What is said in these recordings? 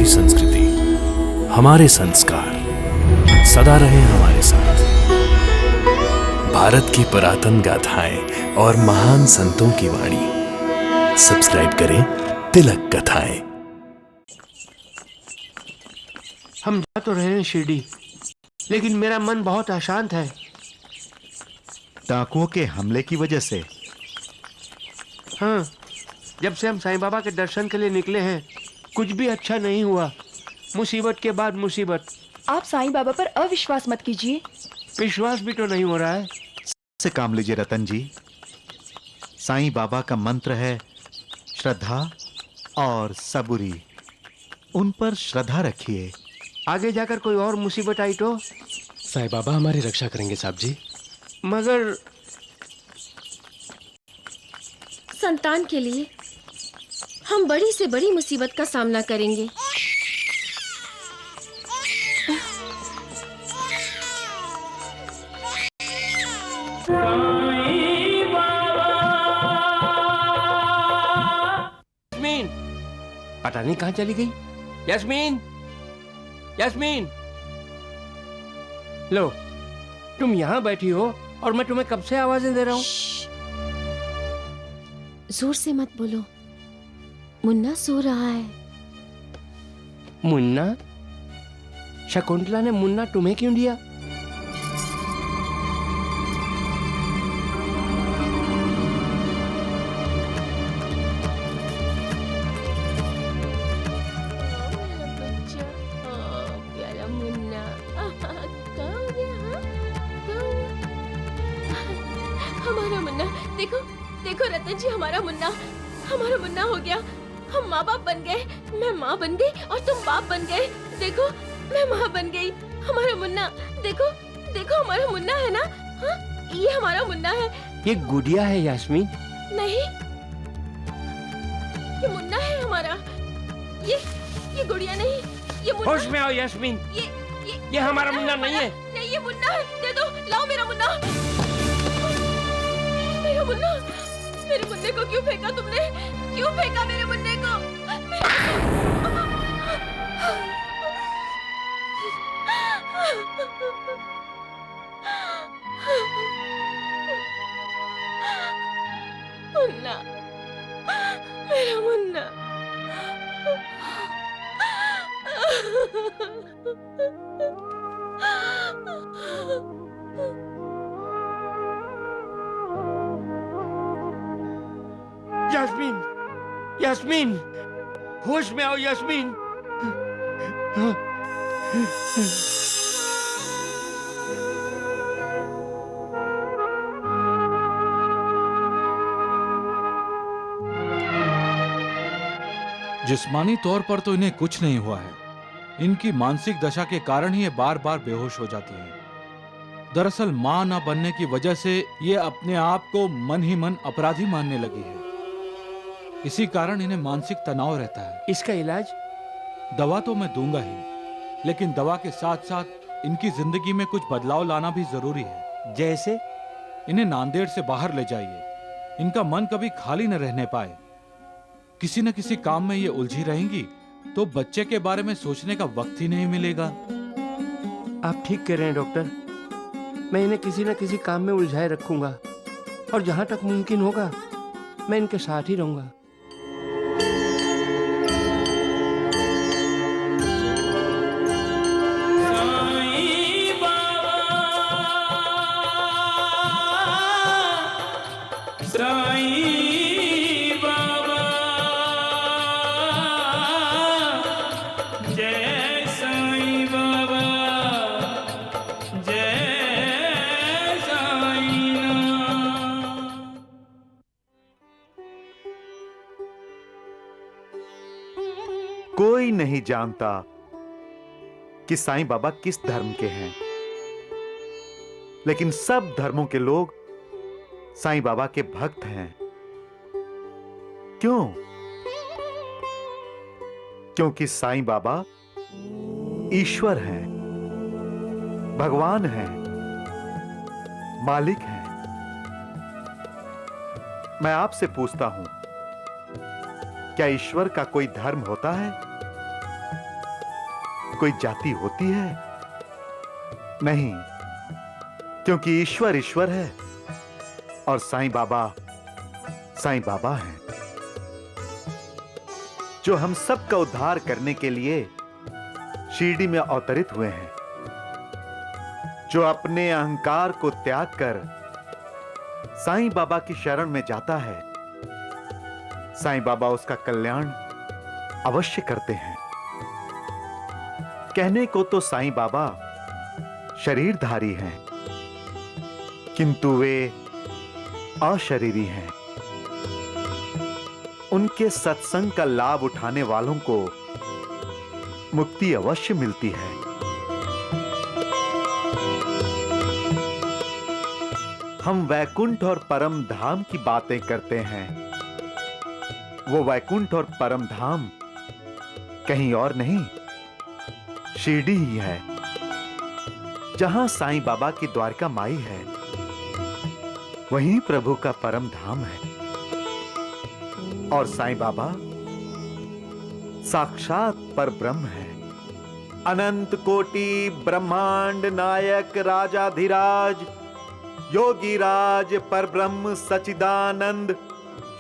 हमारी संस्कृति, हमारे संस्कार सदा रहे हमारे साथ। भारत की पुरातन गाथाएं और महान संतों की वाणी। सब्सक्राइब करें तिलक कथाएं। हम जा तो रहे हैं शिरडी, लेकिन मेरा मन बहुत अशांत है। डाकुओं के हमले की वजह से? हाँ, जब से हम साईं बाबा के दर्शन के लिए निकले हैं, कुछ भी अच्छा नहीं हुआ। मुसीबत के बाद मुसीबत। आप साईं बाबा पर अविश्वास मत कीजिए। विश्वास भी तो नहीं हो रहा है। से काम लीजिए रतन जी। साईं बाबा का मंत्र है श्रद्धा और सबूरी। उन पर श्रद्धा रखिए। आगे जाकर कोई और मुसीबत आई तो? साईं बाबा हमारी रक्षा करेंगे साहब जी। मगर संतान के लिए हम बड़ी से बड़ी मुसीबत का सामना करेंगे। यास्मीन, पता नहीं कहाँ चली गई। यास्मीन, यास्मीन, लो, तुम यहाँ बैठी हो और मैं तुम्हें कब से आवाजें दे रहा हूँ। जोर से मत बोलो, मुन्ना सो रहा है। मुन्ना? शकुंतला ने मुन्ना तुम्हें क्यों दिया? प्यारा मुन्ना, कहाँ हो गया? हमारा मुन्ना, देखो देखो रतन जी, हमारा मुन्ना हो गया। हम माँ बाप बन गए। मैं माँ बन गई और तुम बाप बन गए। देखो, मैं माँ बन गई। हमारा मुन्ना, देखो देखो, हमारा मुन्ना है ना? हाँ, ये हमारा मुन्ना है। ये गुड़िया है यास्मीन। नहीं, ये मुन्ना है हमारा। ये गुड़िया नहीं, ये मुन्ना। होश में आओ यास्मीन। ये हमारा मुन्ना नहीं है। नहीं, ये मुन्ना है। दे दो, लाओ मेरा मुन्ना। मेरा मुन्ना, मेरे मुन्ने को क्यों फेंका तुमने? क्यों फेंका मेरे मुन्ने को? मुन्ना, मेरा मुन्ना। यास्मीन, यास्मीन, होश में आओ यास्मीन। जिस्मानी तौर पर तो इन्हें कुछ नहीं हुआ है। इनकी मानसिक दशा के कारण ही ये बार बार बेहोश हो जाती है। दरअसल मां ना बनने की वजह से ये अपने आप को मन ही मन अपराधी मानने लगी है। इसी कारण इन्हें मानसिक तनाव रहता है। इसका इलाज? दवा तो मैं दूंगा ही, लेकिन दवा के साथ साथ इनकी जिंदगी में कुछ बदलाव लाना भी जरूरी है। जैसे? इन्हें नांदेड़ से बाहर ले जाइए। इनका मन कभी खाली न रहने पाए। किसी न किसी काम में ये उलझी रहेंगी तो बच्चे के बारे में सोचने का वक्त ही नहीं मिलेगा। आप ठीक कह रहे हैं डॉक्टर। मैं इन्हें किसी न किसी काम में उलझाए रखूंगा और जहां तक मुमकिन होगा मैं इनके साथ ही रहूंगा। कोई नहीं जानता कि साईं बाबा किस धर्म के हैं, लेकिन सब धर्मों के लोग साईं बाबा के भक्त हैं। क्यों? क्योंकि साईं बाबा ईश्वर हैं, भगवान हैं, मालिक हैं। मैं आपसे पूछता हूं, क्या ईश्वर का कोई धर्म होता है? कोई जाति होती है? नहीं, क्योंकि ईश्वर ईश्वर है और साईं बाबा हैं, जो हम सब का उद्धार करने के लिए शिरडी में अवतरित हुए हैं। जो अपने अहंकार को त्याग कर साईं बाबा की शरण में जाता है, साईं बाबा उसका कल्याण अवश्य करते हैं। कहने को तो साईं बाबा शरीरधारी हैं, किंतु वे अशरीरी हैं। उनके सत्संग का लाभ उठाने वालों को मुक्ति अवश्य मिलती है। हम वैकुंठ और परम धाम की बातें करते हैं। वो वैकुंठ और परम धाम कहीं और नहीं, शिरडी ही है, जहां साईं बाबा की द्वारका माई है। वहीं प्रभु का परम धाम है और साईं बाबा साक्षात परब्रह्म है। अनंत कोटि ब्रह्मांड नायक राजाधिराज योगीराज परब्रह्म सच्चिदानंद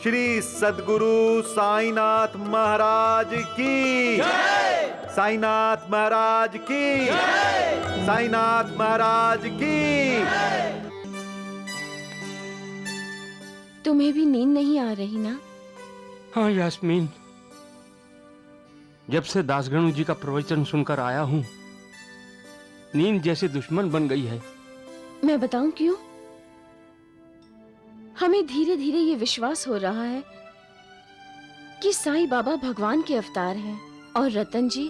श्री सद्गुरु साईनाथ महाराज की जय! साईनाथ महाराज की जय! साईनाथ महाराज की जय! तुम्हें भी नींद नहीं आ रही ना? हाँ यास्मीन, जब से दासगणु जी का प्रवचन सुनकर आया हूं, नींद जैसे दुश्मन बन गई है। मैं बताऊं क्यों? हमें धीरे धीरे ये विश्वास हो रहा है कि साईं बाबा भगवान के अवतार हैं और रतन जी,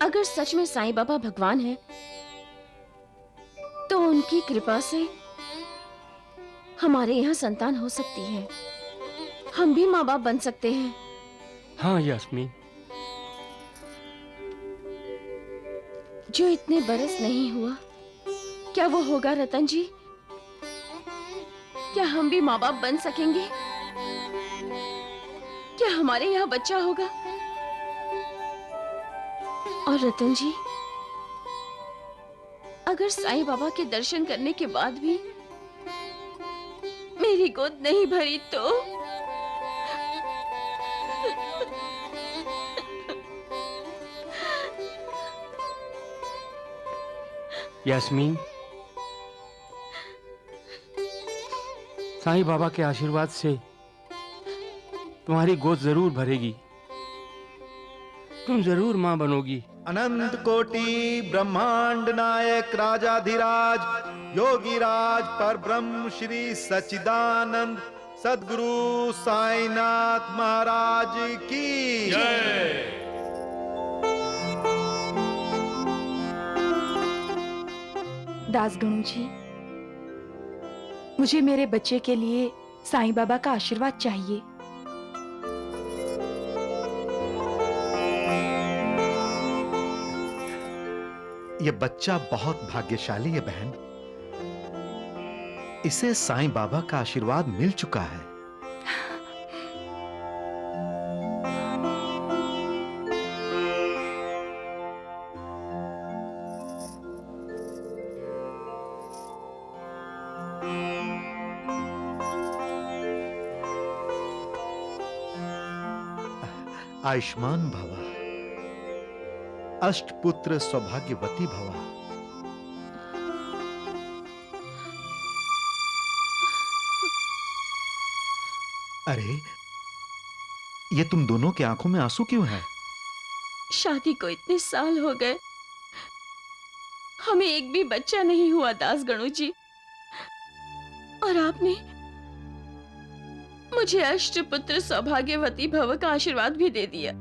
अगर सच में साईं बाबा भगवान हैं, तो उनकी कृपा से हमारे यहाँ संतान हो सकती है। हम भी माँ बाप बन सकते हैं। हाँ यास्मीन, जो इतने बरस नहीं हुआ, क्या वो होगा रतन जी? क्या हम भी माँ बाप बन सकेंगे? क्या हमारे यहाँ बच्चा होगा? और रतन जी, अगर साईं बाबा के दर्शन करने के बाद भी मेरी गोद नहीं भरी तो? यास्मीन, साईं बाबा के आशीर्वाद से तुम्हारी गोद जरूर भरेगी। तुम जरूर मां बनोगी। अनंत कोटि ब्रह्मांड नायक राजाधिराज योगीराज परब्रह्म श्री सच्चिदानंद सद्गुरु साईनाथ महाराज की जय। दासगणु जी, मुझे मेरे बच्चे के लिए साईं बाबा का आशीर्वाद चाहिए। ये बच्चा बहुत भाग्यशाली है बहन। इसे साईं बाबा का आशीर्वाद मिल चुका है। आयुष्मान भवा, अष्टपुत्र सौभाग्यवती भवा। अरे, ये तुम दोनों की आंखों में आंसू क्यों है? शादी को इतने साल हो गए, हमें एक भी बच्चा नहीं हुआ दासगणु जी। और आपने मुझे अष्टपुत्र सौभाग्यवती भव का आशीर्वाद भी दे दिया।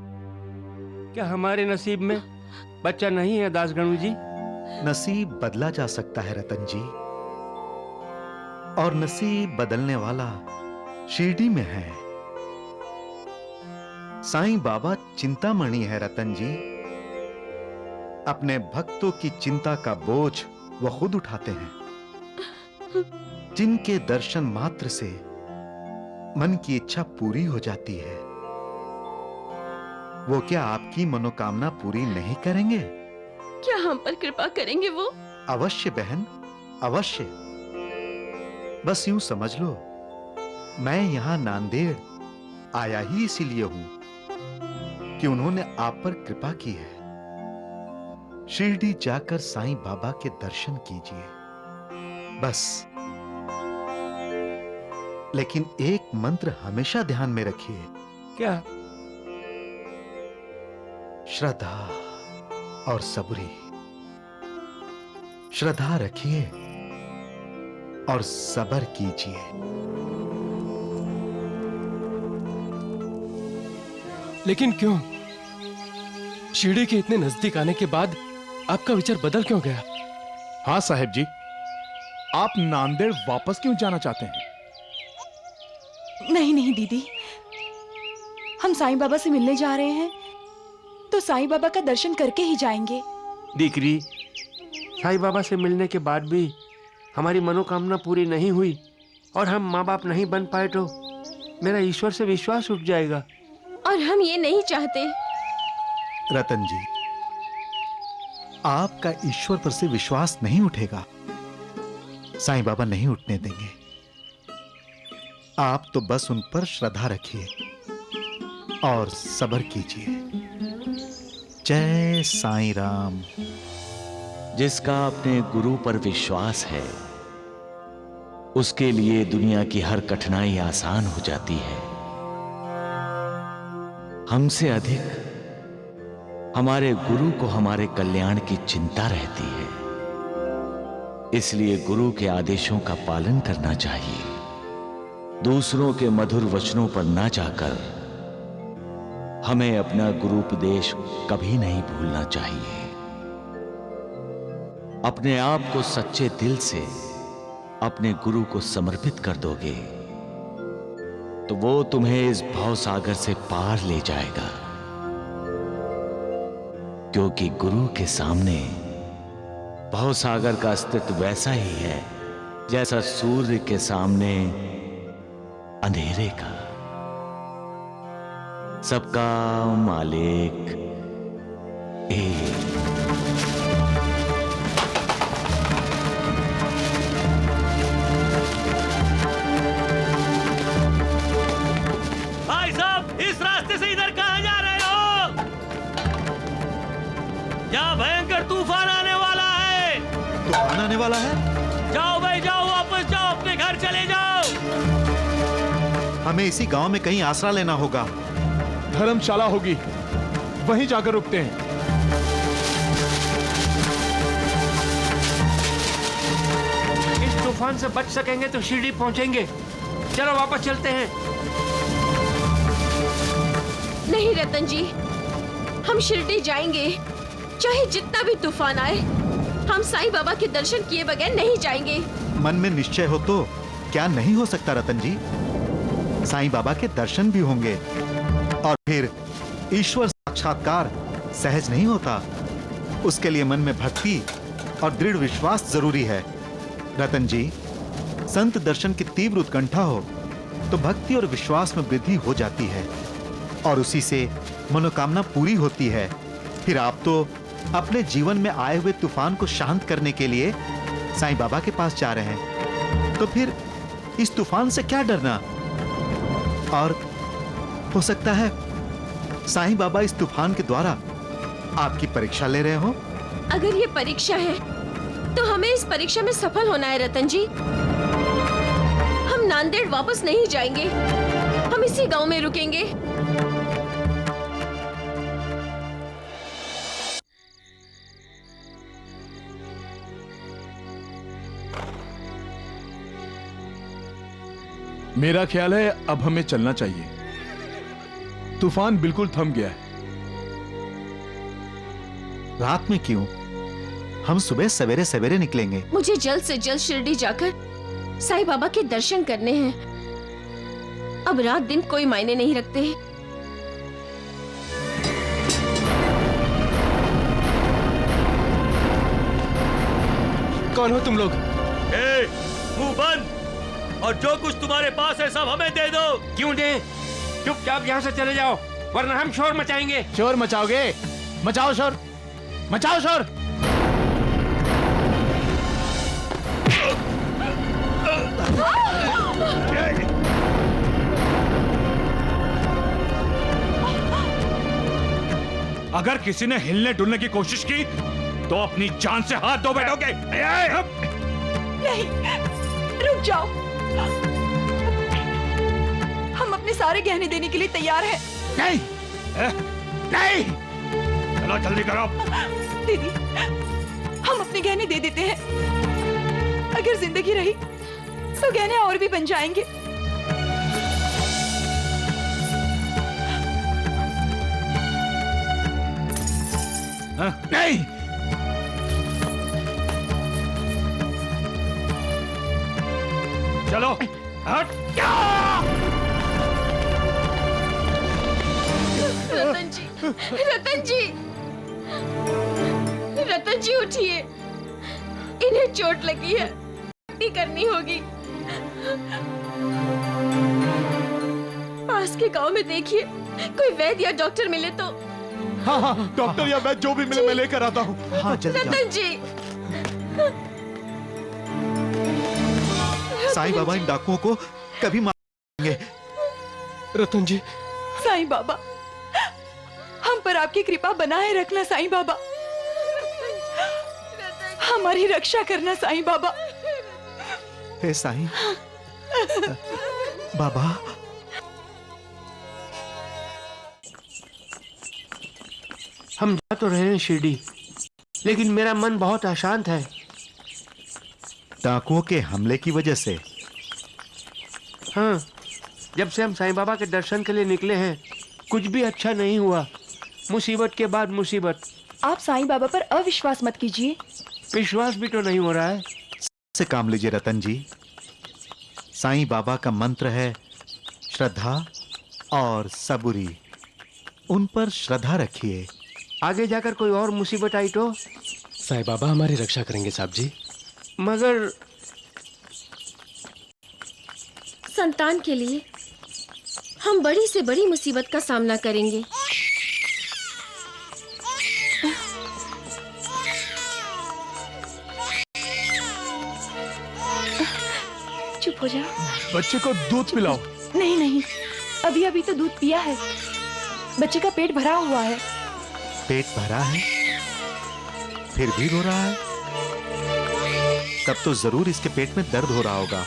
क्या हमारे नसीब में बच्चा नहीं है दासगणु जी? नसीब बदला जा सकता है रतन जी, और नसीब बदलने वाला शिरडी में है। साईं बाबा चिंतामणि है रतन जी। अपने भक्तों की चिंता का बोझ वो खुद उठाते हैं। जिनके दर्शन मात्र से मन की इच्छा पूरी हो जाती है। वो क्या आपकी मनोकामना पूरी नहीं करेंगे? क्या हम पर कृपा करेंगे वो? अवश्य बहन, अवश्य। बस यूं समझ लो, मैं यहां नांदेड़ आया ही इसीलिए हूं कि उन्होंने आप पर कृपा की है। शिरडी जाकर साईं बाबा के दर्शन कीजिए, बस। लेकिन एक मंत्र हमेशा ध्यान में रखिए। क्या? श्रद्धा और सबरी। श्रद्धा रखिए और सब्र कीजिए। लेकिन क्यों? शिरडी के इतने नजदीक आने के बाद आपका विचार बदल क्यों गया? हाँ साहब जी, आप नांदेड़ वापस क्यों जाना चाहते हैं? नहीं नहीं दीदी, हम साईं बाबा से मिलने जा रहे हैं तो साईं बाबा का दर्शन करके ही जाएंगे। दीकरी, साईं बाबा से मिलने के बाद भी हमारी मनोकामना पूरी नहीं हुई और हम माँ बाप नहीं बन पाए तो मेरा ईश्वर से विश्वास उठ जाएगा। और हम ये नहीं चाहते। रतन जी, आपका ईश्वर पर से विश्वास नहीं उठेगा। साईं बाबा नहीं उठने देंगे। आप तो बस उन पर श्रद्धा रखिए और सब्र कीजिए। जय साईं राम। जिसका अपने गुरु पर विश्वास है, उसके लिए दुनिया की हर कठिनाई आसान हो जाती है। हमसे अधिक हमारे गुरु को हमारे कल्याण की चिंता रहती है। इसलिए गुरु के आदेशों का पालन करना चाहिए। दूसरों के मधुर वचनों पर ना जाकर हमें अपना गुरुपदेश कभी नहीं भूलना चाहिए। अपने आप को सच्चे दिल से अपने गुरु को समर्पित कर दोगे तो वो तुम्हें इस भवसागर से पार ले जाएगा। क्योंकि गुरु के सामने भवसागर का अस्तित्व वैसा ही है जैसा सूर्य के सामने अंधेरे का। सबका मालिक एक। भाई साहब, इस रास्ते से इधर कहां जा रहे हो? यहाँ भयंकर तूफान आने वाला है। तूफान आने वाला है? जाओ भाई जाओ, वापस जाओ, अपने घर चले जाओ। हमें इसी गांव में कहीं आसरा लेना होगा। धर्मशाला होगी, वहीं जाकर रुकते हैं। इस तूफान से बच सकेंगे तो शिरडी पहुंचेंगे। चलो वापस चलते हैं। नहीं रतन जी, हम शिरडी जाएंगे, चाहे जितना भी तूफान आए। हम साईं बाबा के दर्शन किए बगैर नहीं जाएंगे। मन में निश्चय हो तो क्या नहीं हो सकता रतन जी। साईं बाबा के दर्शन भी होंगे और फिर ईश्वर साक्षात्कार सहज नहीं होता। उसके लिए मन में भक्ति और दृढ़ विश्वास जरूरी है। रतन जी, संत दर्शन की तीव्र उत्कंठा हो तो भक्ति और विश्वास में वृद्धि हो जाती है और उसी से मनोकामना पूरी होती है। फिर आप तो अपने जीवन में आए हुए तूफान को शांत करने के लिए साईं बाबा के पास जा रहे हैं। तो फिर इस तूफान से क्या डरना? और हो सकता है साईं बाबा इस तूफान के द्वारा आपकी परीक्षा ले रहे हो। अगर ये परीक्षा है तो हमें इस परीक्षा में सफल होना है रतन जी। हम नांदेड़ वापस नहीं जाएंगे, हम इसी गांव में रुकेंगे। मेरा ख्याल है अब हमें चलना चाहिए। तूफान बिल्कुल थम गया है। रात में क्यों? हम सुबह सवेरे सवेरे निकलेंगे। मुझे जल्द से जल्द शिरडी जाकर साईं बाबा के दर्शन करने हैं। अब रात दिन कोई मायने नहीं रखते। कौन हो तुम लोग? मुंह बंद, और जो कुछ तुम्हारे पास है सब हमें दे दो। क्यों दे? चुपचाप यहाँ से चले जाओ। वरना हम शोर मचाएंगे। शोर मचाओगे? मचाओ शोर, मचाओ शोर। अगर किसी ने हिलने डुलने की कोशिश की तो अपनी जान से हाथ धो बैठोगे। नहीं, रुक जाओ। हम अपने सारे गहने देने के लिए तैयार हैं। नहीं, नहीं। चलो जल्दी करो। दीदी, हम अपने गहने दे देते हैं। अगर जिंदगी रही तो गहने और भी बन जाएंगे। नहीं। चलो हट। रतन जी, रतन जी, रतन जी उठिए, इन्हें चोट लगी है, पट्टी करनी होगी। पास के गांव में देखिए, कोई वैद्य या डॉक्टर मिले तो। हाँ हाँ, डॉक्टर या वैद्य जो भी मिले मैं लेकर आता हूँ। हाँ जल्दी जाओ। रतन जी, साईं बाबा इन डाकुओं को कभी मारेंगे। रतन जी, साईं बाबा, हम पर आपकी कृपा बनाए रखना साईं बाबा। हमारी रक्षा करना साईं बाबा। हे साईं बाबा। हम जा तो रहे हैं शिरडी, लेकिन मेरा मन बहुत अशांत है। डाकुओं के हमले की वजह से? हाँ, जब से हम साईं बाबा के दर्शन के लिए निकले हैं, कुछ भी अच्छा नहीं हुआ। मुसीबत के बाद मुसीबत। आप साईं बाबा पर अविश्वास मत कीजिए। विश्वास भी तो नहीं हो रहा है। से काम लीजिए रतन जी। साईं बाबा का मंत्र है श्रद्धा और सबूरी। उन पर श्रद्धा रखिए। आगे जाकर कोई और मुसीबत आई तो? साईं बाबा हमारी रक्षा करेंगे साहब जी। मगर संतान के लिए हम बड़ी से बड़ी मुसीबत का सामना करेंगे। चुप हो जाओ। बच्चे को दूध पिलाओ। नहीं नहीं, अभी अभी तो दूध पिया है। बच्चे का पेट भरा हुआ है। पेट भरा है फिर भी रो रहा है? तब तो जरूर इसके पेट में दर्द हो रहा होगा।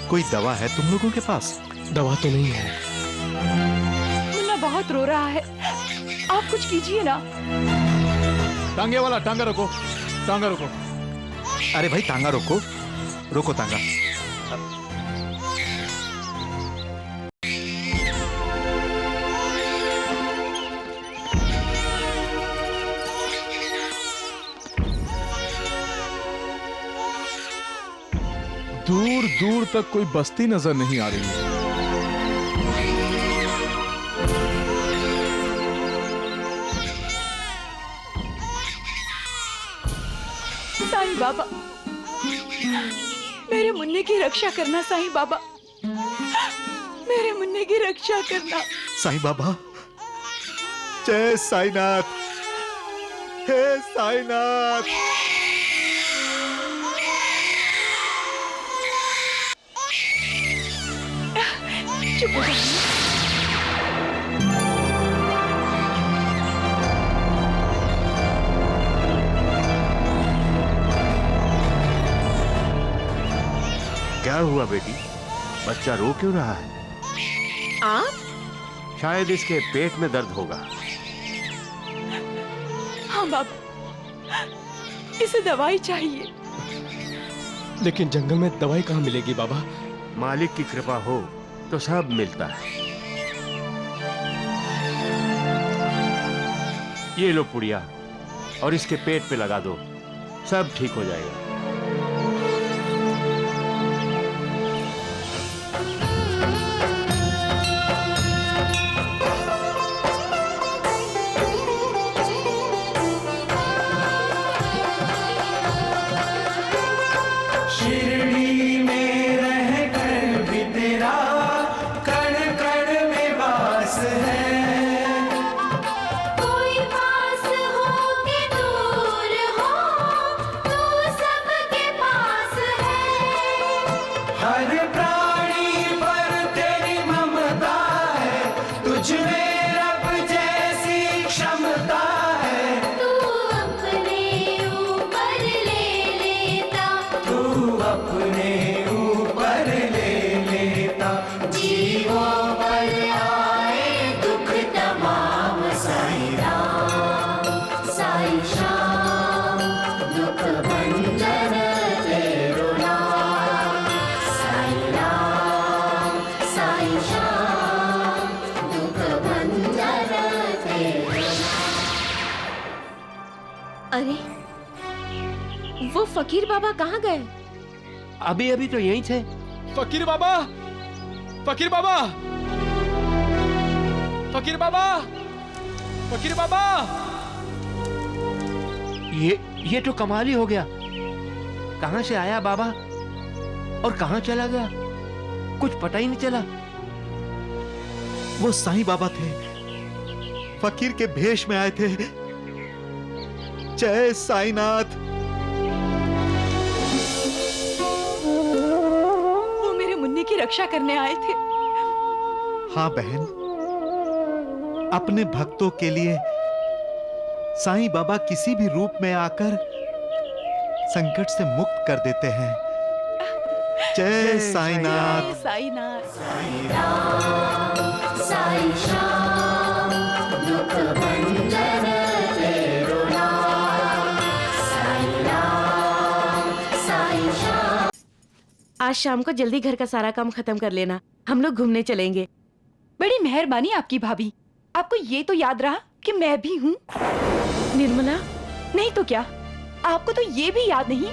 कोई दवा है तुम लोगों के पास? दवा तो नहीं है। मुन्ना बहुत रो रहा है, आप कुछ कीजिए ना। टांगे वाला टांगा रोको, टांगा रोको। अरे भाई तांगा रोको, रोको तांगा। दूर दूर तक कोई बस्ती नजर नहीं आ रही है। साईं बाबा, मेरे मुन्ने की रक्षा करना साईं बाबा। मेरे मुन्ने की रक्षा करना। साईं बाबा, जय साईनाथ। हे साईनाथ। चुप हो जाइए। क्या हुआ बेटी? बच्चा रो क्यों रहा है? आप? शायद इसके पेट में दर्द होगा। हाँ बाबा, इसे दवाई चाहिए। लेकिन जंगल में दवाई कहाँ मिलेगी बाबा? मालिक की कृपा हो तो सब मिलता है। ये लो पुड़िया और इसके पेट पे लगा दो, सब ठीक हो जाएगा। शिरडी में रह कर भी तेरा कण कण में वास है। अरे वो फकीर बाबा कहाँ गए? अभी अभी तो यहीं थे। फकीर बाबा, फकीर बाबा, फकीर बाबा, फकीर बाबा। ये तो कमाल ही हो गया। कहां से आया बाबा और कहां चला गया, कुछ पता ही नहीं चला। वो साईं बाबा थे, फकीर के भेष में आए थे। जय साईनाथ। वो मेरे मुन्ने की रक्षा करने आए थे। हाँ बहन, अपने भक्तों के लिए साईं बाबा किसी भी रूप में आकर संकट से मुक्त कर देते हैं। जय साईनाथ। साईनाथ। साई श्याम दुख भंजन तेरो नाम। साई राम साई श्याम। आज शाम को जल्दी घर का सारा काम खत्म कर लेना, हम लोग घूमने चलेंगे। बड़ी मेहरबानी आपकी भाभी। आपको ये तो याद रहा कि मैं भी हूँ। निर्मला, नहीं तो क्या, आपको तो ये भी याद नहीं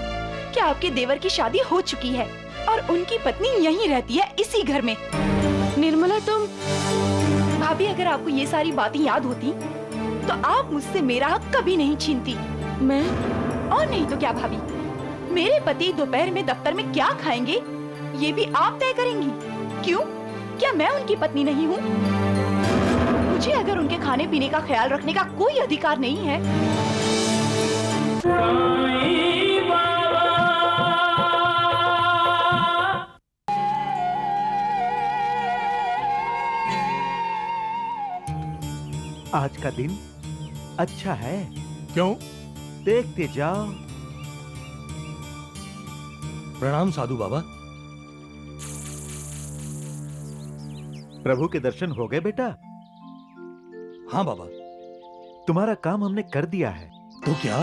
कि आपके देवर की शादी हो चुकी है और उनकी पत्नी यहीं रहती है, इसी घर में। निर्मला तुम। भाभी, अगर आपको ये सारी बातें याद होती तो आप मुझसे मेरा हक कभी नहीं छीनती। मैं? और नहीं तो क्या भाभी, मेरे पति दोपहर में दफ्तर में क्या खाएंगे ये भी आप तय करेंगी। क्यों? क्या मैं उनकी पत्नी नहीं हूँ? मुझे अगर उनके खाने पीने का ख्याल रखने का कोई अधिकार नहीं है? आज का दिन अच्छा है। क्यों? देखते जाओ। प्रणाम साधु बाबा। प्रभु के दर्शन हो गए बेटा? हाँ बाबा। तुम्हारा काम हमने कर दिया है। तो क्या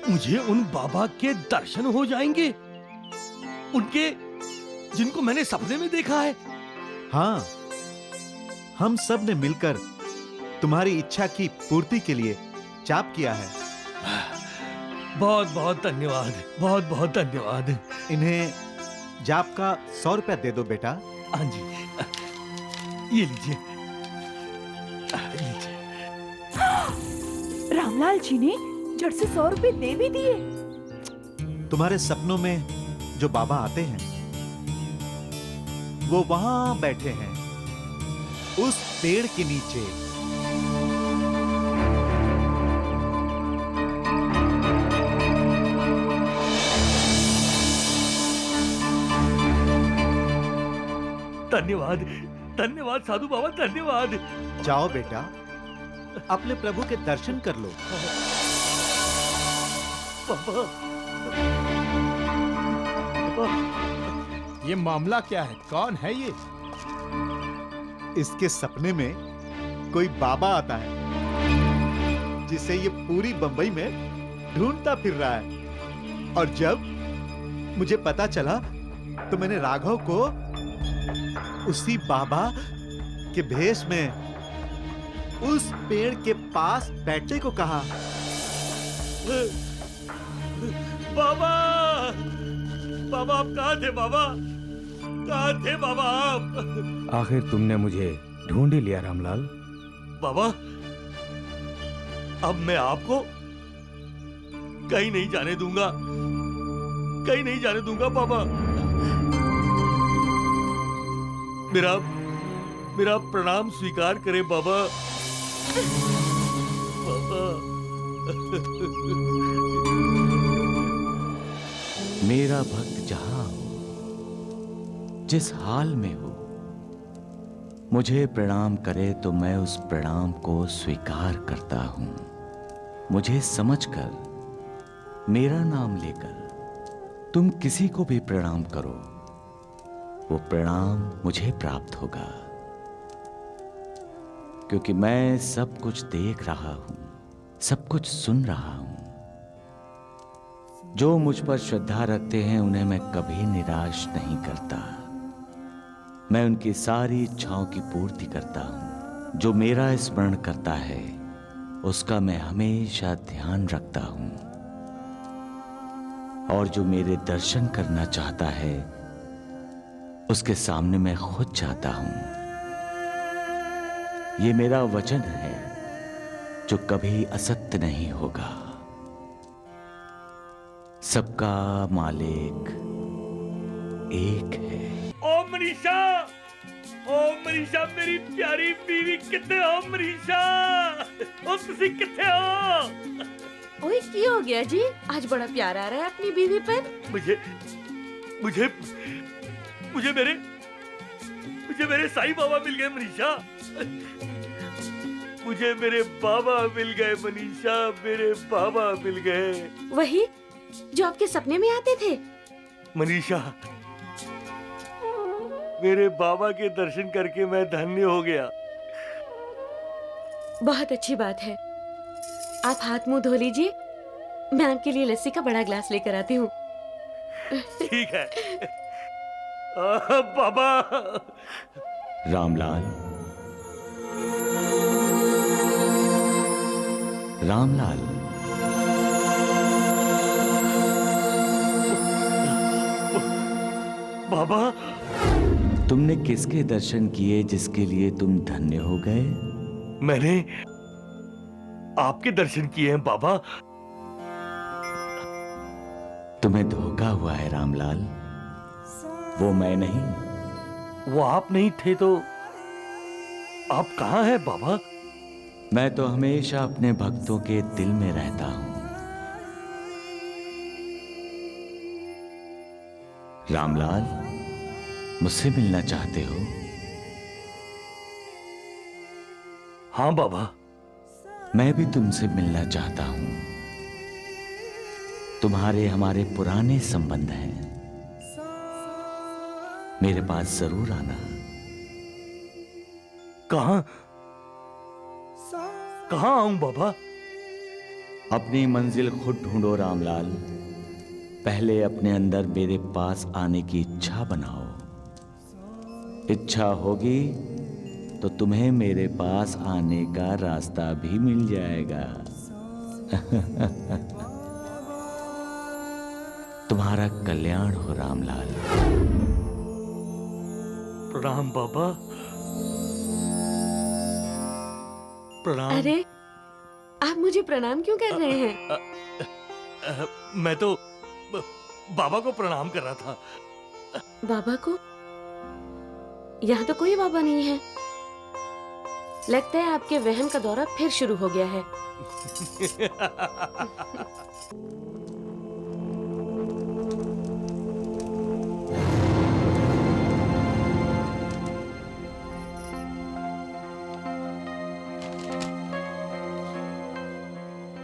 मुझे उन बाबा के दर्शन हो जाएंगे, उनके जिनको मैंने सपने में देखा है? हाँ, हम सब ने मिलकर तुम्हारी इच्छा की पूर्ति के लिए जाप किया है। बहुत बहुत धन्यवाद, बहुत बहुत धन्यवाद। इन्हें जाप का 100 रुपया दे दो बेटा। हाँ जी, ये लीजिए, लीजिए। रामलाल जी ने झट से 100 रुपए दे भी दिए। तुम्हारे सपनों में जो बाबा आते हैं वो वहां बैठे हैं, उस पेड़ के नीचे। धन्यवाद, धन्यवाद साधु बाबा, धन्यवाद। जाओ बेटा, अपने प्रभु के दर्शन कर लो। बाबा, ये मामला क्या है? कौन है ये? इसके सपने में कोई बाबा आता है जिसे ये पूरी बंबई में ढूंढता फिर रहा है। और जब मुझे पता चला तो मैंने राघव को उसी बाबा के भेष में उस पेड़ के पास बैठने को कहा। बाबा, बाबा आप कहाँ थे? बाबा कहाँ थे? बाबा आप? आखिर तुमने मुझे ढूंढ ही लिया रामलाल। बाबा, अब मैं आपको कहीं नहीं जाने दूंगा, कहीं नहीं जाने दूंगा बाबा। मेरा प्रणाम स्वीकार करें बाबा। बाबा। मेरा भक्त जहां हो, जिस हाल में हो, मुझे प्रणाम करे तो मैं उस प्रणाम को स्वीकार करता हूं। मुझे समझकर, मेरा नाम लेकर तुम किसी को भी प्रणाम करो, वो प्रणाम मुझे प्राप्त होगा, क्योंकि मैं सब कुछ देख रहा हूं, सब कुछ सुन रहा हूं। जो मुझ पर श्रद्धा रखते हैं उन्हें मैं कभी निराश नहीं करता। मैं उनकी सारी इच्छाओं की पूर्ति करता हूं। जो मेरा स्मरण करता है उसका मैं हमेशा ध्यान रखता हूं, और जो मेरे दर्शन करना चाहता है उसके सामने मैं खुद जाता हूं। ये मेरा वचन है जो कभी असत्य नहीं होगा। सबका मालिक एक है। ओ मनीषा, ओ मनीषा, मेरी प्यारी बीवी कितने हो मनीषा? ओ तुसी कितने हो? ओए की हो गया जी? आज बड़ा प्यार आ रहा है अपनी बीवी पर। मुझे मुझे मुझे मेरे साईं बाबा मिल गए मनीषा। मुझे मेरे बाबा मिल गए मनीषा, मेरे बाबा मिल गए। वही जो आपके सपने में आते थे। मनीषा, मेरे बाबा के दर्शन करके मैं धन्य हो गया। बहुत अच्छी बात है। आप हाथ मुंह धो लीजिए, मैं आपके लिए लस्सी का बड़ा ग्लास लेकर आती हूँ। ठीक है। बाबा। रामलाल, रामलाल, बाबा, तुमने किसके दर्शन किए जिसके लिए तुम धन्य हो गए? मैंने आपके दर्शन किए हैं बाबा। तुम्हें धोखा हुआ है रामलाल, वो मैं नहीं। वो आप नहीं थे तो आप कहाँ हैं बाबा? मैं तो हमेशा अपने भक्तों के दिल में रहता हूं। रामलाल, मुझसे मिलना चाहते हो? हाँ बाबा। मैं भी तुमसे मिलना चाहता हूं। तुम्हारे हमारे पुराने संबंध हैं। मेरे पास जरूर आना। कहां आऊं बाबा? अपनी मंजिल खुद ढूंढो रामलाल। पहले अपने अंदर मेरे पास आने की इच्छा बनाओ। इच्छा होगी तो तुम्हें मेरे पास आने का रास्ता भी मिल जाएगा। तुम्हारा कल्याण हो रामलाल। प्रणाम बाबा। प्रणाम। अरे, आप मुझे प्रणाम क्यों कर रहे हैं? मैं तो बाबा को प्रणाम कर रहा था। बाबा को? यहाँ तो कोई बाबा नहीं है। लगता है आपके वहम का दौरा फिर शुरू हो गया है।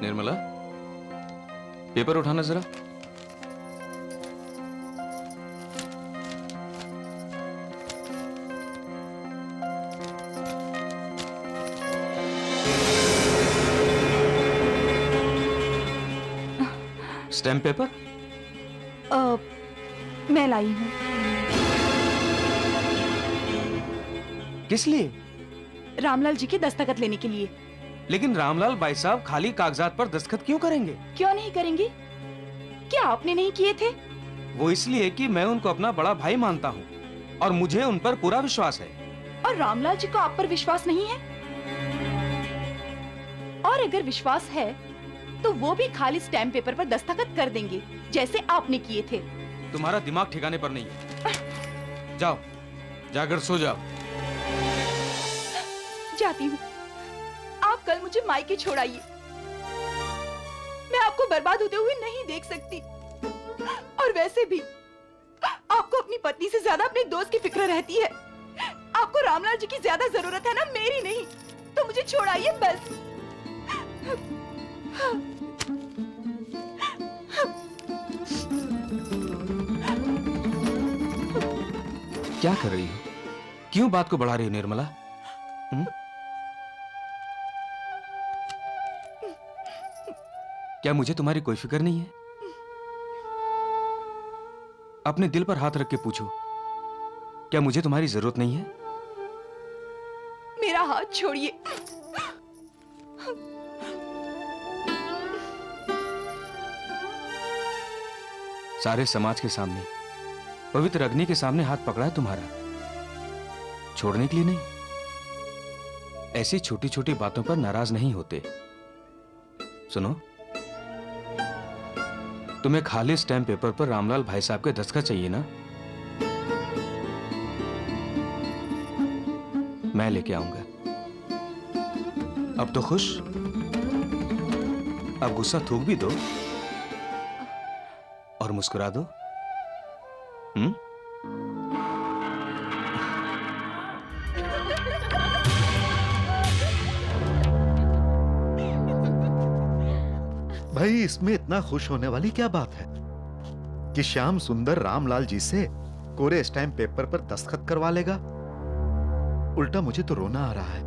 निर्मला, पेपर उठाना जरा। Stamp paper? मैं लाई हूँ। किस लिए? रामलाल जी के दस्तखत लेने के लिए। लेकिन रामलाल भाई साहब खाली कागजात पर दस्तखत क्यों करेंगे? क्यों नहीं करेंगे? क्या आपने नहीं किए थे? वो इसलिए कि मैं उनको अपना बड़ा भाई मानता हूँ और मुझे उन पर पूरा विश्वास है। और रामलाल जी को आप पर विश्वास नहीं है? और अगर विश्वास है तो वो भी खाली स्टैम्प पेपर पर दस्तखत कर देंगे जैसे आपने किए थे। तुम्हारा दिमाग ठिकाने पर नहीं है। जाओ, जाकर सो जाओ। जाती हूँ। आप कल मुझे मायके छोड़ाइए। मैं आपको बर्बाद होते हुए नहीं देख सकती। और वैसे भी आपको अपनी पत्नी से ज्यादा अपने दोस्त की फिक्र रहती है। आपको रामलाल जी की ज्यादा जरूरत है ना, मेरी नहीं। तो मुझे छोड़ाइए बस। क्या कर रही हो? क्यों बात को बढ़ा रही हो निर्मला? क्या मुझे तुम्हारी कोई फिक्र नहीं है? अपने दिल पर हाथ रख के पूछो, क्या मुझे तुम्हारी जरूरत नहीं है? मेरा हाथ छोड़िए। सारे समाज के सामने, पवित्र अग्नि के सामने हाथ पकड़ा है तुम्हारा, छोड़ने के लिए नहीं। ऐसी छोटी छोटी बातों पर नाराज नहीं होते। सुनो, तुम्हें खाली स्टैम्प पेपर पर रामलाल भाई साहब के दस्तखत चाहिए ना? मैं लेके आऊंगा। अब तो खुश? अब गुस्सा थूक भी दो और मुस्कुरा दो। भाई, इसमें इतना खुश होने वाली क्या बात है कि श्याम सुंदर रामलाल जी से कोरे स्टैम्प पेपर पर दस्तखत करवा लेगा? उल्टा मुझे तो रोना आ रहा है।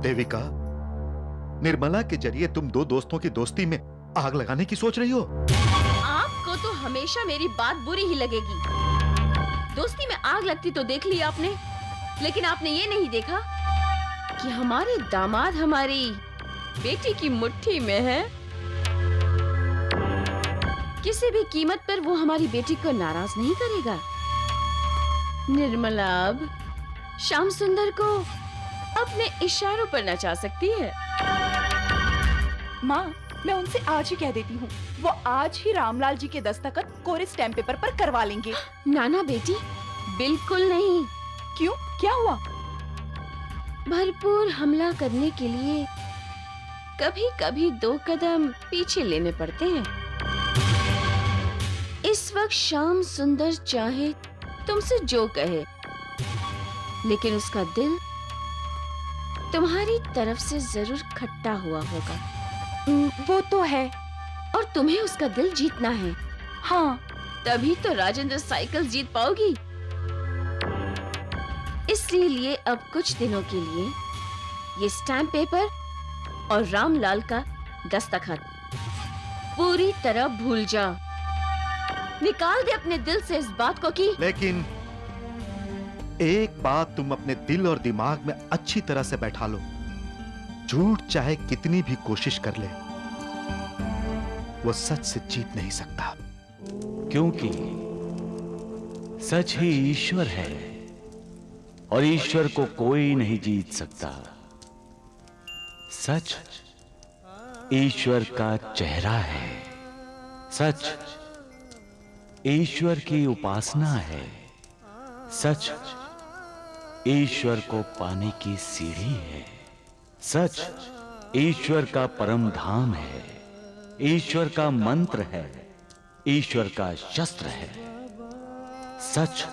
देविका, निर्मला के जरिए तुम दो दोस्तों की दोस्ती में आग लगाने की सोच रही हो? आपको तो हमेशा मेरी बात बुरी ही लगेगी। दोस्ती में आग लगती तो देख ली आपने, लेकिन आपने ये नहीं देखा कि हमारे दामाद हमारी बेटी की मुट्ठी में है। किसी भी कीमत पर वो हमारी बेटी को नाराज नहीं करेगा। निर्मला अब श्याम सुंदर को अपने इशारों पर नचा सकती है। माँ, मैं उनसे आज ही कह देती हूँ, वो आज ही रामलाल जी के दस्तखत कोरे स्टैम्प पेपर पर करवा लेंगे। नाना बेटी, बिल्कुल नहीं। क्यों, क्या हुआ? भरपूर हमला करने के लिए कभी कभी 2 कदम पीछे लेने पड़ते हैं। इस वक्त श्याम सुंदर चाहे तुमसे जो कहे, लेकिन उसका दिल तुम्हारी तरफ से जरूर खट्टा हुआ होगा। वो तो है। और तुम्हें उसका दिल जीतना है। हाँ, तभी तो राजेंद्र साइकिल जीत पाओगी। इसलिए अब कुछ दिनों के लिए ये स्टैम्प पेपर और रामलाल का दस्तखत पूरी तरह भूल जा। निकाल दे अपने दिल से इस बात को कि लेकिन एक बात तुम अपने दिल और दिमाग में अच्छी तरह से बैठा लो, झूठ चाहे कितनी भी कोशिश कर ले, वो सच से जीत नहीं सकता। क्योंकि सच ही ईश्वर है और ईश्वर को कोई नहीं जीत सकता। सच ईश्वर का चेहरा है। सच ईश्वर की उपासना है। सच ईश्वर को पाने की सीढ़ी है। सच ईश्वर का परम धाम है। ईश्वर का मंत्र है। ईश्वर का शस्त्र है। सच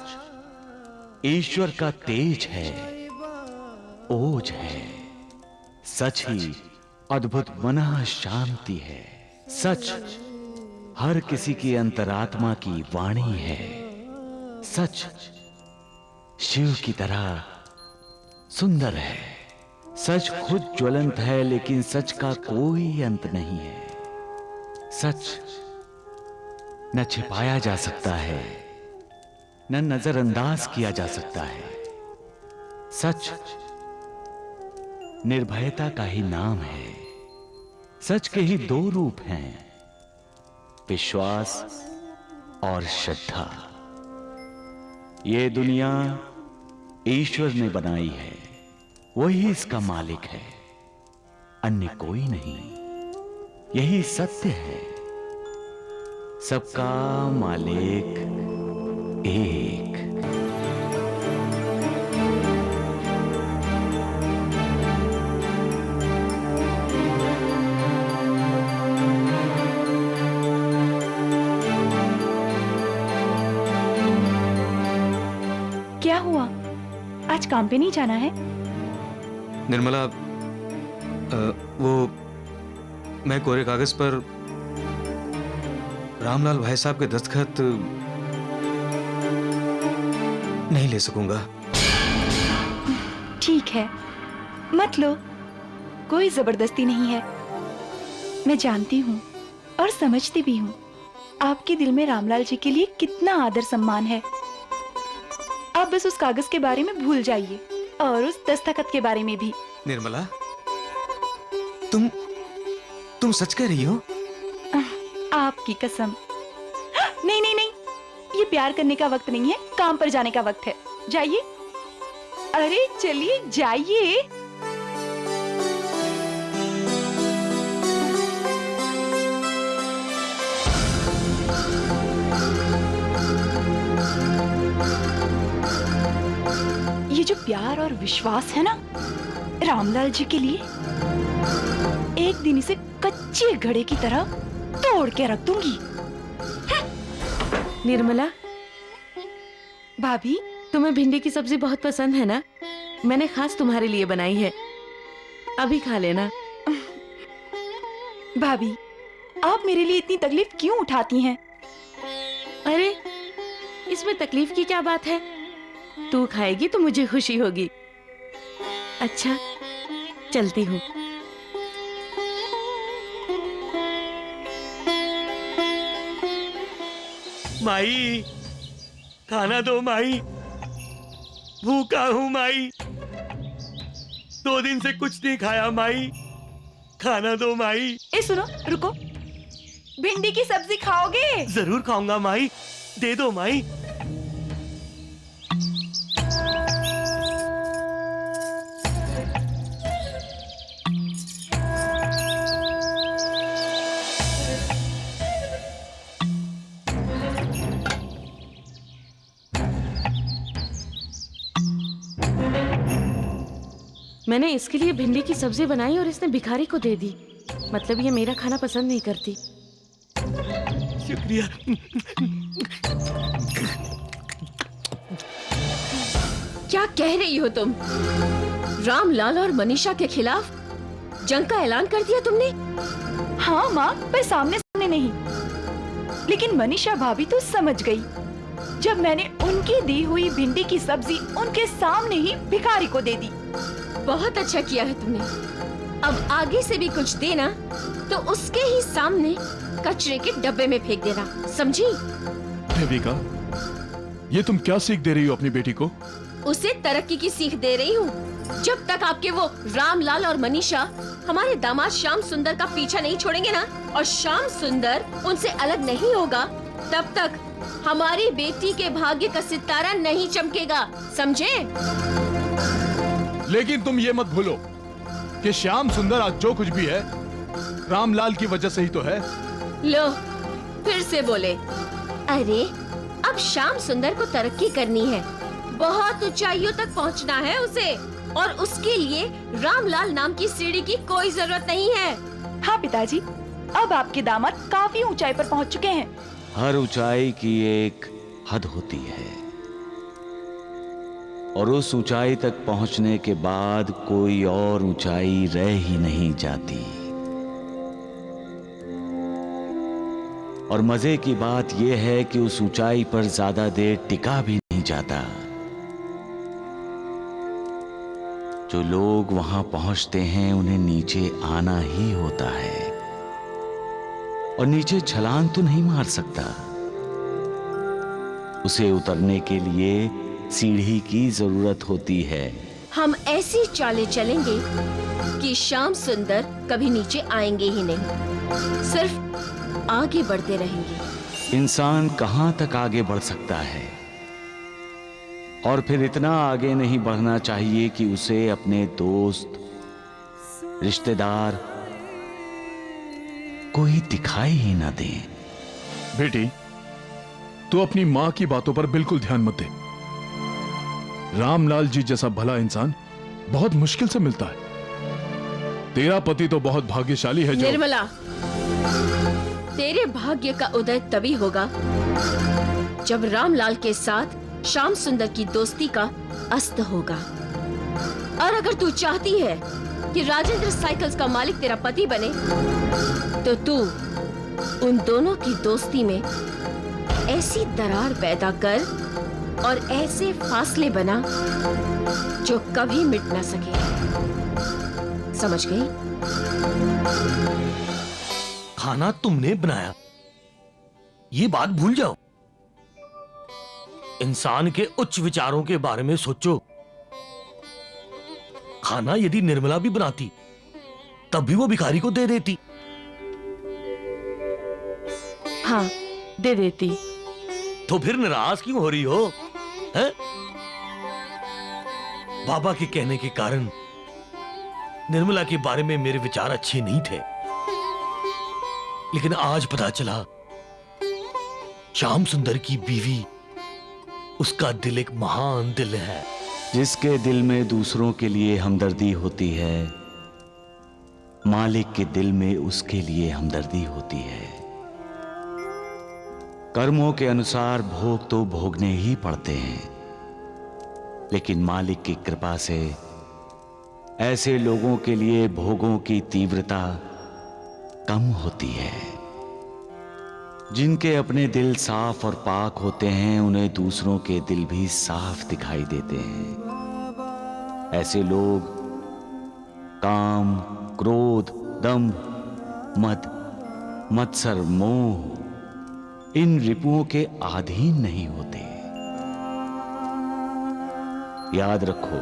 ईश्वर का तेज है, ओज है। सच ही अद्भुत मनः शांति है। सच हर किसी की अंतरात्मा की वाणी है। सच शिव की तरह सुंदर है। सच खुद ज्वलंत है, लेकिन सच का कोई अंत नहीं है। सच न छिपाया जा सकता है, न नजरअंदाज किया जा सकता है। सच निर्भयता का ही नाम है। सच के ही 2 रूप हैं, विश्वास और श्रद्धा। ये दुनिया ईश्वर ने बनाई है, वही इसका मालिक है, अन्य कोई नहीं। यही सत्य है, सबका मालिक एक। क्या हुआ? आज काम पे नहीं जाना है? निर्मला, वो मैं कोरे कागज पर रामलाल भाई साहब के दस्तखत नहीं ले सकूंगा। ठीक है, मत लो, कोई जबरदस्ती नहीं है। मैं जानती हूँ और समझती भी हूँ आपके दिल में रामलाल जी के लिए कितना आदर सम्मान है। आप बस उस कागज के बारे में भूल जाइए और उस दस्तखत के बारे में भी। निर्मला, तुम सच कह रही हो? आपकी कसम। नहीं नहीं नहीं, ये प्यार करने का वक्त नहीं है, काम पर जाने का वक्त है। जाइए। अरे चलिए जाइए। ये जो प्यार और विश्वास है ना रामलाल जी के लिए, एक दिन इसे कच्चे घड़े की तरह तोड़ के रख दूंगी। निर्मला, भाभी, तुम्हें भिंडी की सब्जी बहुत पसंद है ना? मैंने खास तुम्हारे लिए बनाई है, अभी खा लेना। भाभी, आप मेरे लिए इतनी तकलीफ क्यों उठाती हैं? अरे इसमें तकलीफ की क्या बात है? तू खाएगी तो मुझे खुशी होगी। अच्छा, चलती हूँ। माई, खाना दो माई, भूखा हूँ माई, 2 दिन से कुछ नहीं खाया माई, खाना दो माई। ए सुनो, रुको। भिंडी की सब्जी खाओगे? जरूर खाऊंगा माई, दे दो माई। मैंने इसके लिए भिंडी की सब्जी बनाई और इसने भिखारी को दे दी। मतलब ये मेरा खाना पसंद नहीं करती। शुक्रिया। क्या कह रही हो तुम? रामलाल और मनीषा के खिलाफ जंग का ऐलान कर दिया तुमने? हाँ माँ, पर सामने सामने नहीं। लेकिन मनीषा भाभी तो समझ गई जब मैंने उनकी दी हुई भिंडी की सब्जी उनके सामने ही भिखारी को दे दी। बहुत अच्छा किया है तुमने। अब आगे से भी कुछ देना तो उसके ही सामने कचरे के डब्बे में फेंक देना, समझी? देविका, ये तुम क्या सीख दे रही हो अपनी बेटी को? उसे तरक्की की सीख दे रही हूँ। जब तक आपके वो रामलाल और मनीषा हमारे दामाद श्याम सुंदर का पीछा नहीं छोड़ेंगे ना, और श्याम सुंदर उनसे अलग नहीं होगा, तब तक हमारी बेटी के भाग्य का सितारा नहीं चमकेगा, समझे? लेकिन तुम ये मत भूलो कि श्याम सुंदर आज जो कुछ भी है रामलाल की वजह से ही तो है। लो, फिर से बोले। अरे अब श्याम सुंदर को तरक्की करनी है, बहुत ऊंचाइयों तक पहुंचना है उसे, और उसके लिए रामलाल नाम की सीढ़ी की कोई जरूरत नहीं है। हाँ पिताजी, अब आपके दामाद काफी ऊंचाई पर पहुंच चुके हैं। हर ऊंचाई की एक हद होती है, और उस ऊंचाई तक पहुंचने के बाद कोई और ऊंचाई रह ही नहीं जाती। और मजे की बात यह है कि उस ऊंचाई पर ज्यादा देर टिका भी नहीं जाता। जो लोग वहां पहुंचते हैं उन्हें नीचे आना ही होता है, और नीचे छलांग तो नहीं मार सकता। उसे उतरने के लिए सीढ़ी की जरूरत होती है। हम ऐसी चालें चलेंगे कि श्याम सुंदर कभी नीचे आएंगे ही नहीं, सिर्फ आगे बढ़ते रहेंगे। इंसान कहां तक आगे बढ़ सकता है, और फिर इतना आगे नहीं बढ़ना चाहिए कि उसे अपने दोस्त, रिश्तेदार कोई दिखाई ही ना दे। बेटी, तू अपनी मां की बातों पर बिल्कुल ध्यान मत दे। रामलाल जी जैसा भला इंसान बहुत मुश्किल से मिलता है। तेरा पति तो बहुत भाग्यशाली है जो। निर्मला, तेरे भाग्य का उदय तभी होगा जब रामलाल के साथ श्याम सुंदर की दोस्ती का अस्त होगा। और अगर तू चाहती है कि राजेंद्र साइकिल्स का मालिक तेरा पति बने, तो तू उन दोनों की दोस्ती में ऐसी दरार पैदा कर और ऐसे फासले बना जो कभी मिट ना सके, समझ गई? खाना तुमने बनाया, ये बात भूल जाओ। इंसान के उच्च विचारों के बारे में सोचो। खाना यदि निर्मला भी बनाती तब भी वो भिखारी को दे देती। हाँ, दे देती। तो फिर नाराज क्यों हो रही हो? हैं? बाबा के कहने के कारण निर्मला के बारे में मेरे विचार अच्छे नहीं थे, लेकिन आज पता चला श्याम सुंदर की बीवी, उसका दिल एक महान दिल है। जिसके दिल में दूसरों के लिए हमदर्दी होती है, मालिक के दिल में उसके लिए हमदर्दी होती है। कर्मों के अनुसार भोग तो भोगने ही पड़ते हैं, लेकिन मालिक की कृपा से ऐसे लोगों के लिए भोगों की तीव्रता कम होती है। जिनके अपने दिल साफ और पाक होते हैं, उन्हें दूसरों के दिल भी साफ दिखाई देते हैं। ऐसे लोग काम, क्रोध, दंभ, मद, मत्सर, मोह इन रिपुओं के अधीन नहीं होते। याद रखो,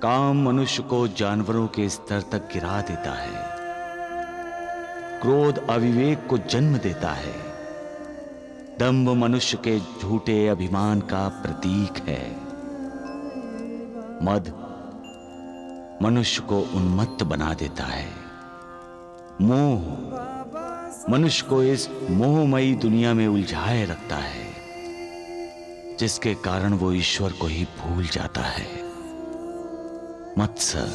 काम मनुष्य को जानवरों के स्तर तक गिरा देता है। क्रोध अविवेक को जन्म देता है। दंभ मनुष्य के झूठे अभिमान का प्रतीक है। मद मनुष्य को उन्मत्त बना देता है। मोह मनुष्य को इस मोहमयी दुनिया में उलझाए रखता है, जिसके कारण वो ईश्वर को ही भूल जाता है। मत्सर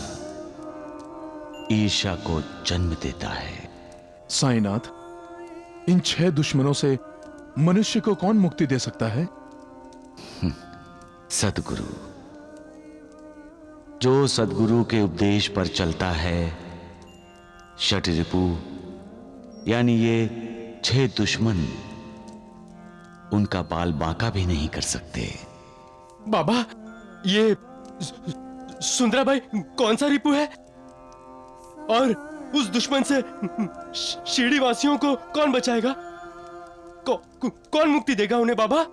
ईर्ष्या को जन्म देता है। साईनाथ, इन 6 दुश्मनों से मनुष्य को कौन मुक्ति दे सकता है? सद्गुरु। जो सद्गुरु के उपदेश पर चलता है, षटरिपु यानी ये 6 दुश्मन उनका बाल बांका भी नहीं कर सकते। बाबा, ये सुंदराबाई कौन सा रिपु है? और उस दुश्मन से शिरडी वासियों को कौन बचाएगा? कौन मुक्ति देगा उन्हें बाबा?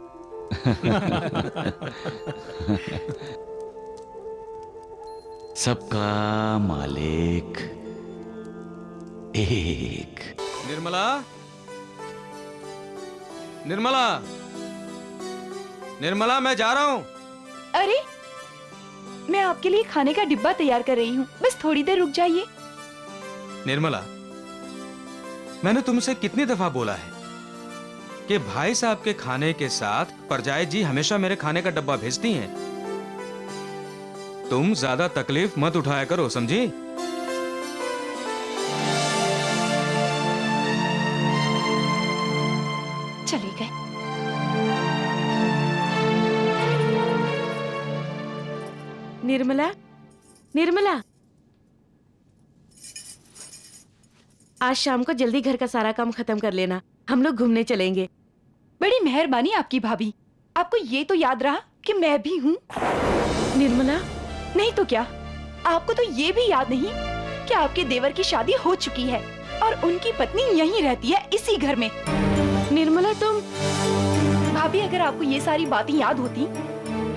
सबका मालिक एक। निर्मला, निर्मला, निर्मला, मैं जा रहा हूं। अरे, मैं आपके लिए खाने का डिब्बा तैयार कर रही हूँ, बस थोड़ी देर रुक जाइए। निर्मला, मैंने तुमसे कितनी दफा बोला है कि भाई साहब के खाने के साथ परजाई जी हमेशा मेरे खाने का डब्बा भेजती हैं। तुम ज्यादा तकलीफ मत उठाया करो, समझी? चले गए। निर्मला, निर्मला, आज शाम को जल्दी घर का सारा काम खत्म कर लेना, हम लोग घूमने चलेंगे। बड़ी मेहरबानी आपकी भाभी। आपको ये तो याद रहा कि मैं भी हूँ। निर्मला, नहीं तो क्या, आपको तो ये भी याद नहीं कि आपके देवर की शादी हो चुकी है और उनकी पत्नी यहीं रहती है, इसी घर में। निर्मला, तुम भाभी, अगर आपको ये सारी बातें याद होती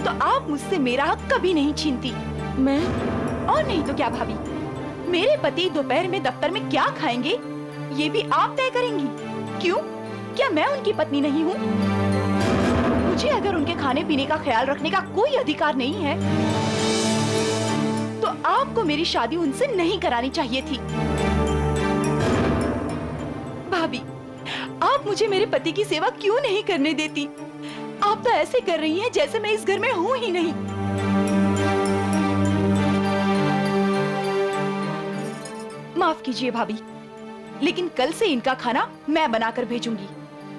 तो आप मुझसे मेरा हक कभी नहीं छीनती। मैं और नहीं तो क्या भाभी, मेरे पति दोपहर में दफ्तर में क्या खाएंगे ये भी आप तय करेंगी। क्यों? क्या मैं उनकी पत्नी नहीं हूँ? मुझे अगर उनके खाने पीने का ख्याल रखने का कोई अधिकार नहीं है तो आपको मेरी शादी उनसे नहीं करानी चाहिए थी। भाभी, आप मुझे मेरे पति की सेवा क्यों नहीं करने देती? आप तो ऐसे कर रही हैं जैसे मैं इस घर में हूँ ही नहीं। माफ कीजिए भाभी, लेकिन कल से इनका खाना मैं बनाकर भेजूंगी,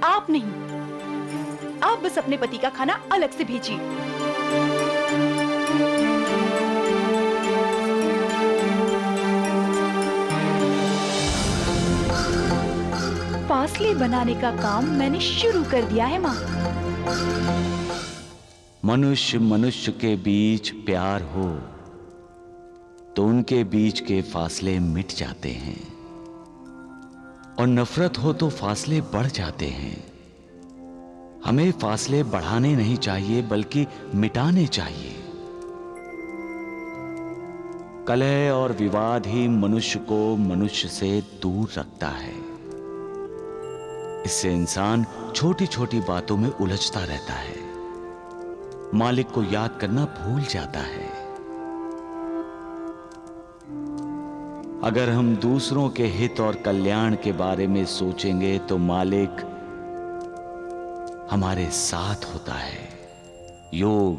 आप नहीं। आप बस अपने पति का खाना अलग से भेजिए। फासले बनाने का काम मैंने शुरू कर दिया है माँ। मनुष्य मनुष्य के बीच प्यार हो तो उनके बीच के फासले मिट जाते हैं, और नफरत हो तो फासले बढ़ जाते हैं। हमें फासले बढ़ाने नहीं चाहिए बल्कि मिटाने चाहिए। कलह और विवाद ही मनुष्य को मनुष्य से दूर रखता है। इससे इंसान छोटी छोटी बातों में उलझता रहता है, मालिक को याद करना भूल जाता है। अगर हम दूसरों के हित और कल्याण के बारे में सोचेंगे तो मालिक हमारे साथ होता है। योग,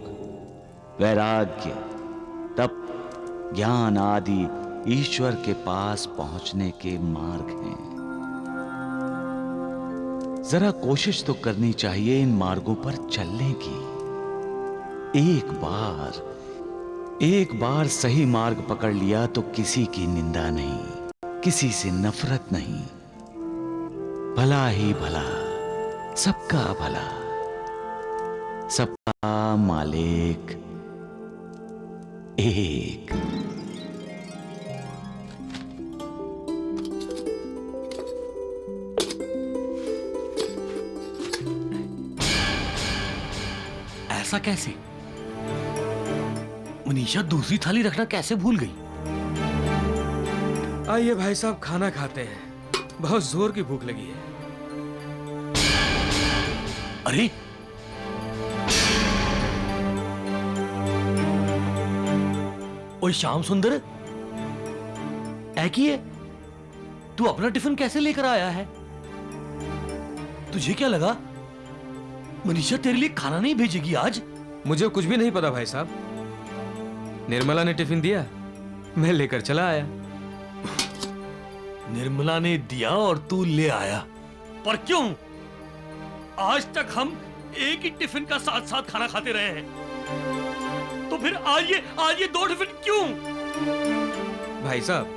वैराग्य, तप, ज्ञान आदि ईश्वर के पास पहुंचने के मार्ग हैं। जरा कोशिश तो करनी चाहिए इन मार्गों पर चलने की। एक बार सही मार्ग पकड़ लिया तो किसी की निंदा नहीं, किसी से नफरत नहीं, भला ही भला, सबका भला, सबका मालिक एक। ऐसा कैसे? मनीषा दूसरी थाली रखना कैसे भूल गई? आइए भाई साहब, खाना खाते हैं, बहुत जोर की भूख लगी है। अरे ओए श्याम सुंदर, ऐ की है? तू अपना टिफिन कैसे लेकर आया है? तुझे क्या लगा मनीषा तेरे लिए खाना नहीं भेजेगी आज? मुझे कुछ भी नहीं पता भाई साहब, निर्मला ने टिफिन दिया, मैं लेकर चला आया। निर्मला ने दिया और तू ले आया, पर क्यों? आज तक हम एक ही टिफिन का साथ साथ खाना खाते रहे हैं, तो फिर आज ये 2 टिफिन क्यों? भाई साहब,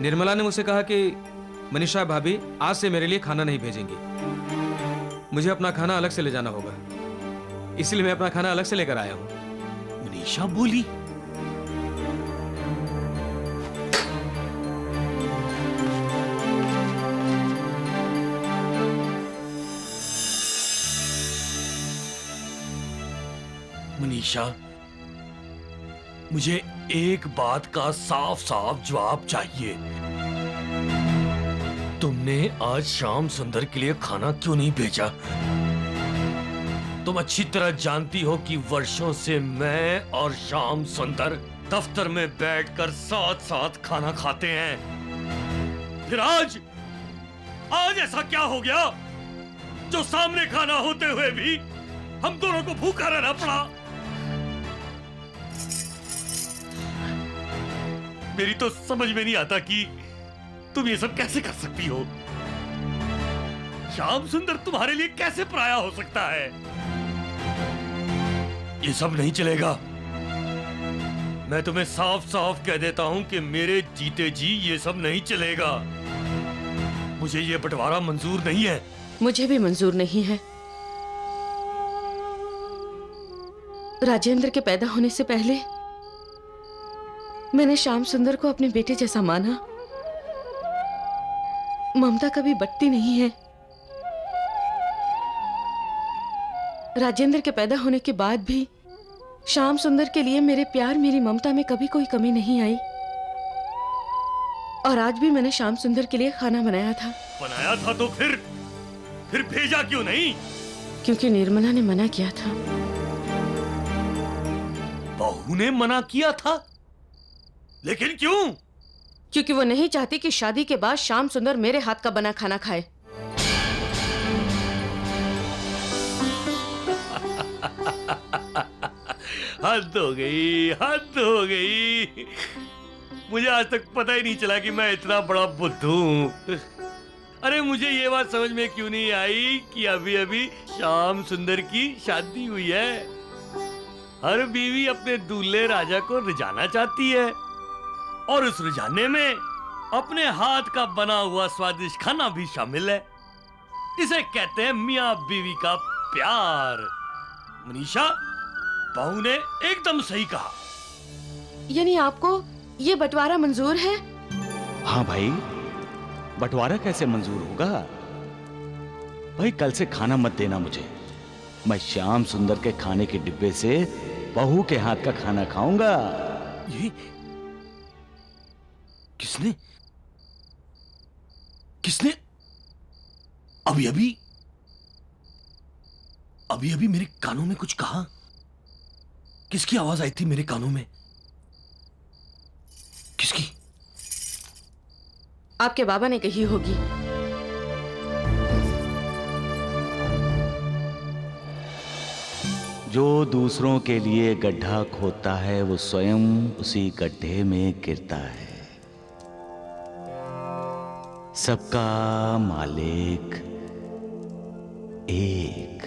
निर्मला ने मुझसे कहा कि मनीषा भाभी आज से मेरे लिए खाना नहीं भेजेंगी, मुझे अपना खाना अलग से ले जाना होगा, इसलिए मैं अपना खाना अलग से लेकर आया हूं। मनीषा बोली? मनीषा, मुझे एक बात का साफ साफ जवाब चाहिए। तुमने आज श्याम सुंदर के लिए खाना क्यों नहीं भेजा? तुम अच्छी तरह जानती हो कि वर्षों से मैं और श्याम सुंदर दफ्तर में बैठकर साथ साथ खाना खाते हैं। फिर आज ऐसा क्या हो गया जो सामने खाना होते हुए भी हम दोनों को भूखा रहना पड़ा? मेरी तो समझ में नहीं आता कि तुम ये सब कैसे कर सकती हो। श्याम सुंदर तुम्हारे लिए कैसे पराया हो सकता है? ये सब नहीं चलेगा। मैं तुम्हें साफ साफ कह देता हूं कि मेरे जीते जी ये सब नहीं चलेगा। मुझे ये बंटवारा मंजूर नहीं है। मुझे भी मंजूर नहीं है। राजेंद्र के पैदा होने से पहले मैंने श्याम सुंदर को अपने बेटे जैसा माना। ममता कभी बटती नहीं है। राजेंद्र के पैदा होने के बाद भी श्याम सुंदर के लिए मेरे प्यार, मेरी ममता में कभी कोई कमी नहीं आई। और आज भी मैंने श्याम सुंदर के लिए खाना बनाया था। बनाया था तो फिर भेजा क्यों नहीं? क्योंकि निर्मला ने मना किया था। बहू ने मना किया था? लेकिन क्यों? क्योंकि वो नहीं चाहती कि शादी के बाद श्याम सुंदर मेरे हाथ का बना खाना खाए। हद हो गई, हद हो गई। मुझे आज तक पता ही नहीं चला कि मैं इतना बड़ा बुद्धू हूं। अरे मुझे ये बात समझ में क्यों नहीं आई कि अभी अभी श्याम सुंदर की शादी हुई है। हर बीवी अपने दूल्हे राजा को रिझाना चाहती है और उस रिझाने में अपने हाथ का बना हुआ स्वादिष्ट खाना भी शामिल है। इसे कहते हैं मियां बीवी का प्यार। मनीषा, बहू ने एकदम सही कहा। यानी आपको ये बंटवारा मंजूर है? हाँ भाई, बंटवारा कैसे मंजूर होगा? भाई कल से खाना मत देना मुझे। मैं श्याम सुंदर के खाने के डिब्बे से बहू के हाथ का खाना खाऊंगा। ये किसने अभी अभी अभी अभी मेरे कानों में कुछ कहा। किसकी आवाज आई थी मेरे कानों में? किसकी? आपके बाबा ने कही होगी। जो दूसरों के लिए गड्ढा खोदता है वो स्वयं उसी गड्ढे में गिरता है। सबका मालिक एक।